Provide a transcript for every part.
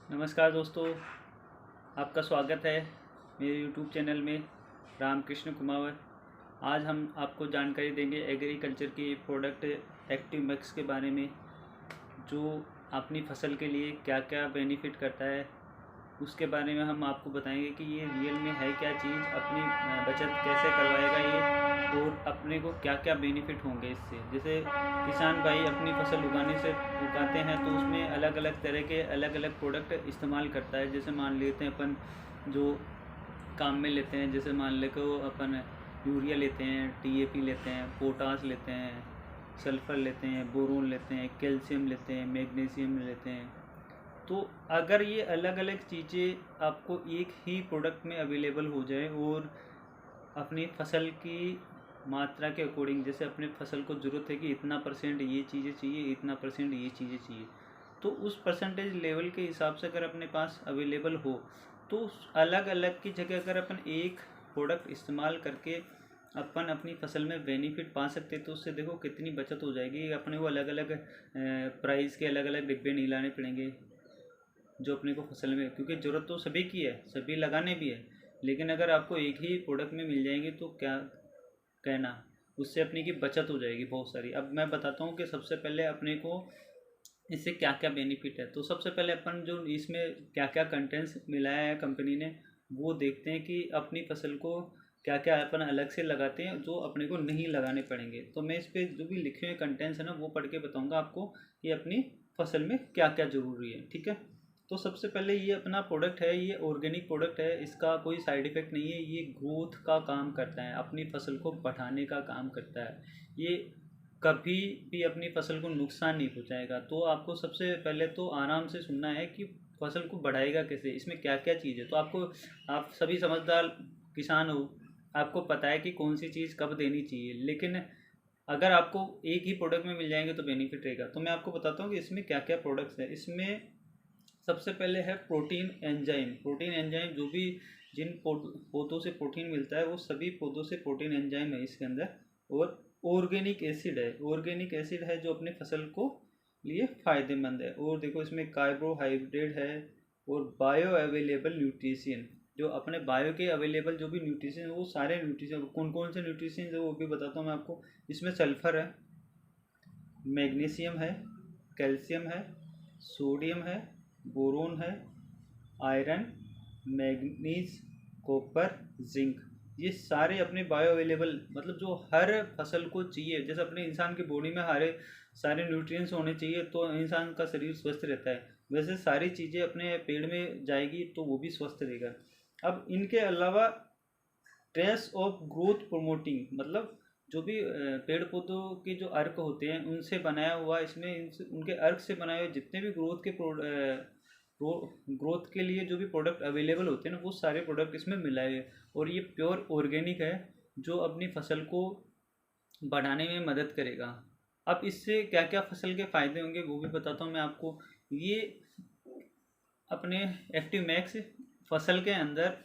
नमस्कार दोस्तों, आपका स्वागत है मेरे यूट्यूब चैनल में रामकृष्ण कुमार। आज हम आपको जानकारी देंगे एग्रीकल्चर की प्रोडक्ट एक्टिव मैक्स के बारे में, जो अपनी फसल के लिए क्या क्या बेनिफिट करता है। उसके बारे में हम आपको बताएंगे कि ये रियल में है क्या चीज़, अपनी बचत कैसे करवाएगा ये, और अपने को क्या क्या बेनिफिट होंगे इससे। जैसे किसान भाई अपनी फसल उगाते हैं तो उसमें अलग अलग तरह के अलग अलग प्रोडक्ट इस्तेमाल करता है। जैसे मान लेते हैं अपन जो काम में लेते हैं, जैसे मान ले को अपन यूरिया लेते हैं, टीएपी लेते हैं, पोटास लेते हैं, सल्फ़र लेते हैं, बोरोन लेते हैं, कैल्शियम लेते हैं, मैग्नीशियम लेते हैं। तो अगर ये अलग अलग चीज़ें आपको एक ही प्रोडक्ट में अवेलेबल हो जाए और अपनी फसल की मात्रा के अकॉर्डिंग, जैसे अपने फसल को ज़रूरत है कि इतना परसेंट ये चीज़ें चाहिए, इतना परसेंट ये चीज़ें चाहिए, तो उस परसेंटेज लेवल के हिसाब से अगर अपने पास अवेलेबल हो तो अलग अलग की जगह अगर अपन एक प्रोडक्ट इस्तेमाल करके अपन अपनी फसल में बेनिफिट पा सकते, तो उससे देखो कितनी बचत हो जाएगी। अपने को अलग अलग प्राइस के अलग अलग डिब्बे नहीं लाने पड़ेंगे जो अपने को फसल में, क्योंकि ज़रूरत तो सभी की है, सभी लगाने भी है, लेकिन अगर आपको एक ही प्रोडक्ट में मिल जाएंगे तो क्या कहना, उससे अपने की बचत हो जाएगी बहुत सारी। अब मैं बताता हूँ कि सबसे पहले अपने को इससे क्या क्या बेनिफिट है। तो सबसे पहले अपन जो इसमें क्या क्या कंटेंट्स मिलाया है कंपनी ने, वो देखते हैं कि अपनी फसल को क्या क्या अपन अलग से लगाते हैं जो अपने को नहीं लगाने पड़ेंगे। तो मैं इस पर जो भी लिखे हुए कंटेंट्स है ना, वो पढ़ के बताऊँगा आपको कि अपनी फसल में क्या क्या ज़रूरी है। ठीक है, तो सबसे पहले ये अपना प्रोडक्ट है, ये ऑर्गेनिक प्रोडक्ट है, इसका कोई साइड इफ़ेक्ट नहीं है। ये ग्रोथ का काम करता है, अपनी फसल को बढ़ाने का काम करता है। ये कभी भी अपनी फसल को नुकसान नहीं पहुंचाएगा। तो आपको सबसे पहले तो आराम से सुनना है कि फसल को बढ़ाएगा कैसे, इसमें क्या क्या चीज़ है। तो आपको, आप सभी समझदार किसान हो, आपको पता है कि कौन सी चीज़ कब देनी चाहिए। लेकिन अगर आपको एक ही प्रोडक्ट में मिल जाएंगे तो बेनिफिट रहेगा। तो मैं आपको बताता हूँ कि इसमें क्या क्या प्रोडक्ट्स है। इसमें सबसे पहले है प्रोटीन एंजाइम। प्रोटीन एंजाइम जो भी जिन पौधों से प्रोटीन मिलता है वो सभी पौधों से प्रोटीन एंजाइम है इसके अंदर। और ऑर्गेनिक एसिड है, ऑर्गेनिक एसिड है जो अपने फसल को लिए फ़ायदेमंद है। और देखो इसमें कार्बोहाइड्रेट है और बायो अवेलेबल न्यूट्रिशन, जो अपने बायो के अवेलेबल जो भी न्यूट्रिशन है वो सारे न्यूट्रिशन, कौन कौन से न्यूट्रिशन है वो भी बताता हूँ मैं आपको। इसमें सल्फ़र है, मैग्नीशियम है, कैल्शियम है, सोडियम है, बोरोन है, आयरन, मैग्नीज, कॉपर, जिंक, ये सारे अपने बायो अवेलेबल, मतलब जो हर फसल को चाहिए। जैसे अपने इंसान की बॉडी में हरे सारे न्यूट्रिएंट्स होने चाहिए तो इंसान का शरीर स्वस्थ रहता है, वैसे सारी चीज़ें अपने पेड़ में जाएगी तो वो भी स्वस्थ रहेगा। अब इनके अलावा ट्रेस ऑफ ग्रोथ प्रोमोटिंग, मतलब जो भी पेड़ पौधों के जो अर्क होते हैं उनसे बनाया हुआ, इसमें उनके अर्क से बनाए हुए जितने भी ग्रोथ के लिए जो भी प्रोडक्ट अवेलेबल होते हैं ना, वो सारे प्रोडक्ट इसमें मिलाए हुए। और ये प्योर ऑर्गेनिक है जो अपनी फसल को बढ़ाने में मदद करेगा। अब इससे क्या क्या फसल के फ़ायदे होंगे वो भी बताता हूँ मैं आपको। ये अपने एक्टिव मैक्स फसल के अंदर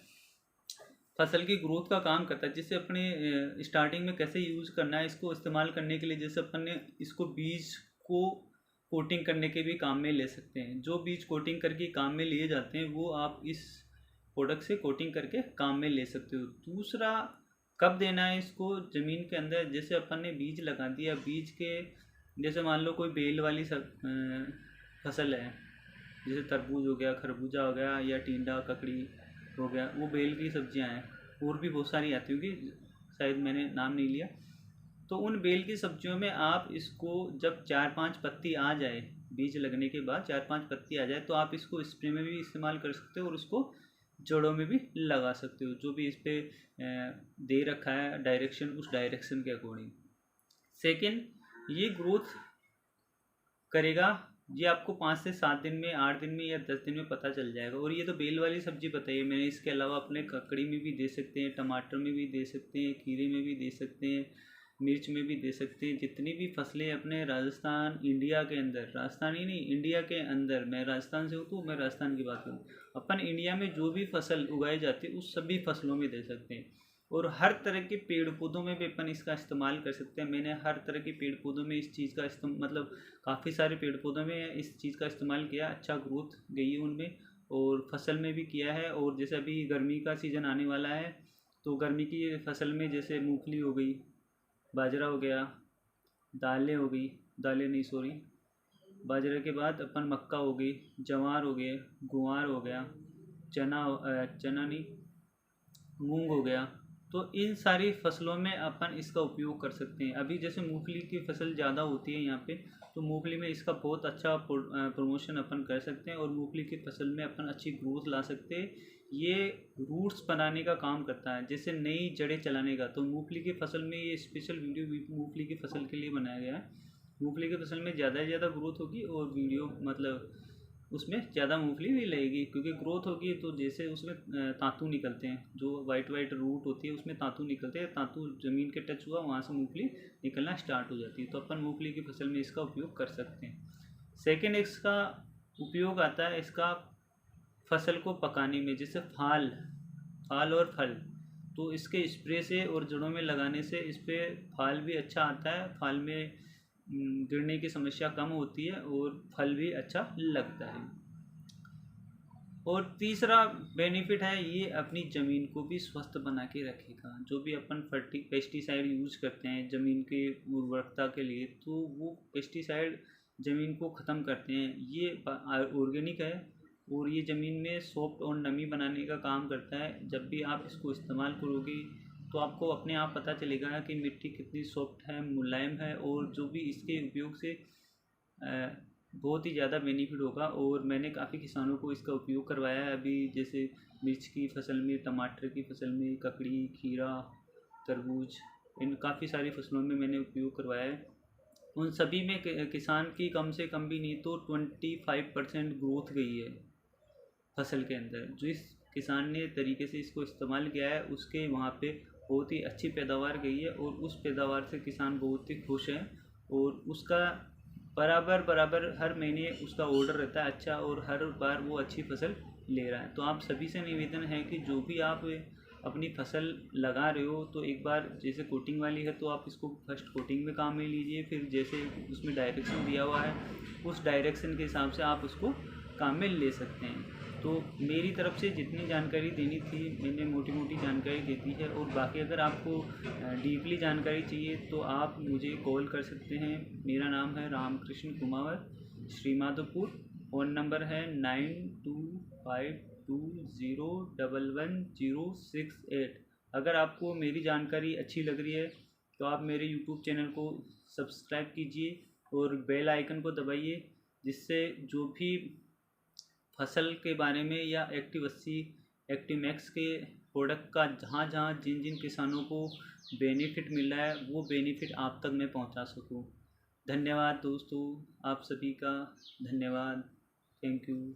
फसल की ग्रोथ का काम करता है। जिससे अपने स्टार्टिंग में कैसे यूज़ करना है इसको इस्तेमाल करने के लिए, जैसे अपन ने इसको बीज को कोटिंग करने के भी काम में ले सकते हैं। जो बीज कोटिंग करके काम में लिए जाते हैं वो आप इस प्रोडक्ट से कोटिंग करके काम में ले सकते हो। दूसरा, कब देना है इसको ज़मीन के अंदर। जैसे अपन ने बीज लगा दिया, बीज के जैसे मान लो कोई बेल वाली फसल है, जैसे तरबूज हो गया, खरबूजा हो गया, या टिंडा ककड़ी हो गया, वो बेल की सब्जियां हैं। और भी बहुत सारी आती होगी, शायद मैंने नाम नहीं लिया। तो उन बेल की सब्जियों में आप इसको जब 4-5 पत्ती आ जाए, बीज लगने के बाद 4-5 पत्ती आ जाए, तो आप इसको स्प्रे में भी इस्तेमाल कर सकते हो और उसको जड़ों में भी लगा सकते हो। जो भी इस पर दे रखा है डायरेक्शन, उस डायरेक्शन के अकॉर्डिंग। सेकेंड, ये ग्रोथ करेगा, ये आपको 5 से 7 दिन में, 8 दिन में या 10 दिन में पता चल जाएगा। और ये तो बेल वाली सब्जी बताइए मैंने, इसके अलावा अपने ककड़ी में भी दे सकते हैं, टमाटर में भी दे सकते हैं, खीरे में भी दे सकते हैं, मिर्च में भी दे सकते हैं। जितनी भी फसलें अपने राजस्थान, इंडिया के अंदर, राजस्थान ही नहीं इंडिया के अंदर, मैं राजस्थान से हूँ तो मैं राजस्थान की बात करूँ, अपन इंडिया में जो भी फसल उगाई जाती है उस सभी फसलों में दे सकते हैं। और हर तरह के पेड़ पौधों में भी अपन इसका इस्तेमाल कर सकते हैं। मैंने हर तरह के पेड़ पौधों में इस चीज़ का मतलब काफ़ी सारे पेड़ पौधों में इस चीज़ का इस्तेमाल किया, अच्छा ग्रोथ गई है उनमें, और फसल में भी किया है। और जैसे अभी गर्मी का सीज़न आने वाला है, तो गर्मी की फसल में जैसे मूंगफली हो गई, बाजरा हो गया, दालें हो गई, दालें नहीं सॉरी, बाजरे के बाद अपन मक्का हो गई, जवार हो गए, गुआर हो गया, चना नहीं, मूंग हो गया। तो इन सारी फसलों में अपन इसका उपयोग कर सकते हैं। अभी जैसे मूंगफली की फसल ज़्यादा होती है यहाँ पे, तो मूंगफली में इसका बहुत अच्छा प्रमोशन अपन कर सकते हैं और मूंगफली की फसल में अपन अच्छी ग्रोथ ला सकते हैं। ये रूट्स बनाने का काम करता है, जैसे नई जड़ें चलाने का। तो मूंगफली की फसल में ये स्पेशल वीडियो मूंगफली की फसल के लिए बनाया गया है। मूंगफली की फसल में ज़्यादा से ज़्यादा ग्रोथ होगी और वीडियो मतलब उसमें ज़्यादा मूंगफली भी लगेगी, क्योंकि ग्रोथ होगी तो जैसे उसमें तांतू निकलते हैं, जो वाइट वाइट रूट होती है उसमें तांतू निकलते हैं, तांतू ज़मीन के टच हुआ वहाँ से मूंगफली निकलना स्टार्ट हो जाती है। तो अपन मूंगफली की फसल में इसका उपयोग कर सकते हैं। सेकेंड इसका उपयोग आता है इसका फसल को पकाने में, जैसे फाल और फल। तो इसके स्प्रे से और जड़ों में लगाने से इस पर फाल भी अच्छा आता है, फाल में गिरने की समस्या कम होती है और फल भी अच्छा लगता है। और तीसरा बेनिफिट है, ये अपनी ज़मीन को भी स्वस्थ बना के रखेगा। जो भी अपन पेस्टिसाइड यूज करते हैं ज़मीन की उर्वरकता के लिए, तो वो पेस्टिसाइड ज़मीन को ख़त्म करते हैं। ये ऑर्गेनिक है और ये ज़मीन में सॉफ्ट और नमी बनाने का काम करता है। जब भी आप इसको इस्तेमाल करोगे तो आपको अपने आप पता चलेगा कि मिट्टी कितनी सॉफ्ट है, मुलायम है, और जो भी इसके उपयोग से बहुत ही ज़्यादा बेनिफिट होगा। और मैंने काफ़ी किसानों को इसका उपयोग करवाया है। अभी जैसे मिर्च की फसल में, टमाटर की फसल में, ककड़ी, खीरा, तरबूज, इन काफ़ी सारी फसलों में मैंने उपयोग करवाया है। उन सभी में किसान की कम से कम भी नहीं तो 25% ग्रोथ गई है फसल के अंदर। जिस किसान ने तरीके से इसको इस्तेमाल किया है उसके वहाँ पे बहुत ही अच्छी पैदावार गई है, और उस पैदावार से किसान बहुत ही खुश है। और उसका बराबर हर महीने उसका ऑर्डर रहता है अच्छा, और हर बार वो अच्छी फसल ले रहा है। तो आप सभी से निवेदन है कि जो भी आप अपनी फसल लगा रहे हो, तो एक बार जैसे कोटिंग वाली है तो आप इसको फर्स्ट कोटिंग में काम में लीजिए, फिर जैसे उसमें डायरेक्शन दिया हुआ है उस डायरेक्शन के हिसाब से आप उसको काम में ले सकते हैं। तो मेरी तरफ से जितनी जानकारी देनी थी मैंने मोटी मोटी जानकारी दे दी है। और बाकी अगर आपको डीपली जानकारी चाहिए तो आप मुझे कॉल कर सकते हैं। मेरा नाम है रामकृष्ण कुमावत, श्रीमाधोपुर। फ़ोन नंबर है 9252011068। अगर आपको मेरी जानकारी अच्छी लग रही है तो आप मेरे यूट्यूब चैनल को सब्सक्राइब कीजिए और बेल आइकन को दबाइए, जिससे जो भी फसल के बारे में या एक्टिव मैक्स के प्रोडक्ट का जहाँ जिन जिन किसानों को बेनिफिट मिल रहा है वो बेनिफिट आप तक मैं पहुँचा सकूँ। धन्यवाद दोस्तों, आप सभी का धन्यवाद। Thank you.